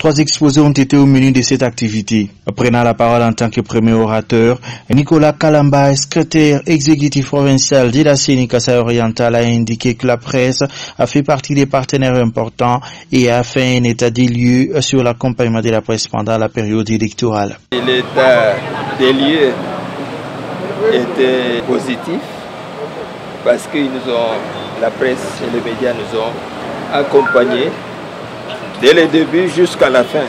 3 exposés ont été au menu de cette activité. Prenant la parole en tant que premier orateur, Nicolas Kalamba, secrétaire exécutif provincial de la CENI Kasaï Oriental, a indiqué que la presse a fait partie des partenaires importants et a fait un état des lieux sur l'accompagnement de la presse pendant la période électorale. L'état des lieux était positif parce que la presse et les médias nous ont accompagnés dès le début jusqu'à la fin,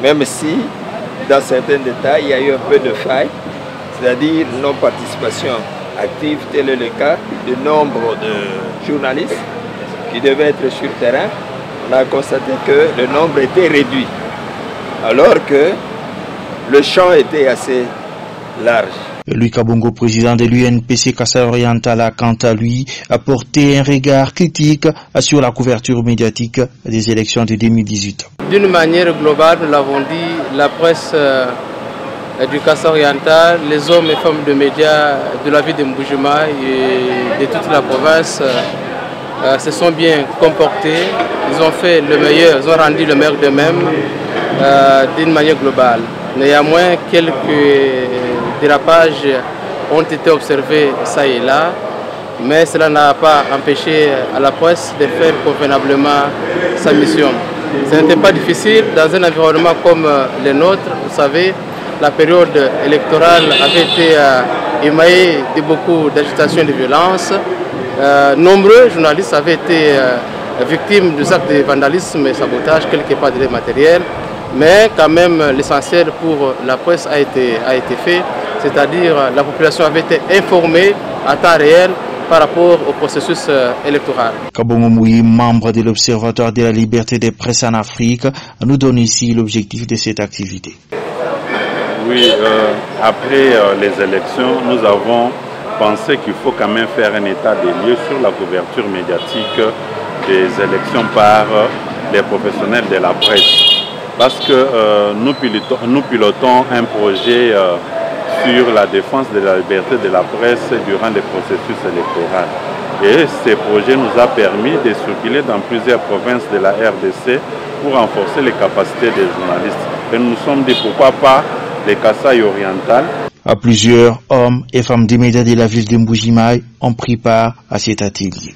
même si dans certains détails il y a eu un peu de faille, c'est-à-dire non-participation active, tel est le cas du nombre de journalistes qui devaient être sur le terrain. On a constaté que le nombre était réduit, alors que le champ était assez large. Louis Kabongo, président de l'UNPC Kasaï Oriental, a quant à lui apporté un regard critique sur la couverture médiatique des élections de 2018. D'une manière globale, nous l'avons dit, la presse du Kasaï Oriental, les hommes et femmes de médias de la ville de Mbuji-Mayi et de toute la province se sont bien comportés. Ils ont fait le meilleur, ils ont rendu le meilleur d'eux-mêmes d'une manière globale. Néanmoins, quelques dérapages ont été observés ça et là, mais cela n'a pas empêché à la presse de faire convenablement sa mission. Ce n'était pas difficile dans un environnement comme le nôtre. Vous savez, la période électorale avait été émaillée de beaucoup d'agitation et de violence. Nombreux journalistes avaient été victimes des actes de vandalisme et sabotage, quelque part de matériel. Mais quand même, l'essentiel pour la presse a été fait, c'est-à-dire la population avait été informée à temps réel par rapport au processus électoral. Kabongo Mouyi, membre de l'Observatoire de la liberté des presses en Afrique, nous donne ici l'objectif de cette activité. Oui, après les élections, nous avons pensé qu'il faut quand même faire un état des lieux sur la couverture médiatique des élections par les professionnels de la presse. Parce que nous pilotons un projet sur la défense de la liberté de la presse durant les processus électoraux. Et ce projet nous a permis de circuler dans plusieurs provinces de la RDC pour renforcer les capacités des journalistes. Et nous nous sommes dit pourquoi pas les Kasaï Oriental. Plusieurs hommes et femmes des médias de la ville de Mbuji-Mayi ont pris part à cet atelier.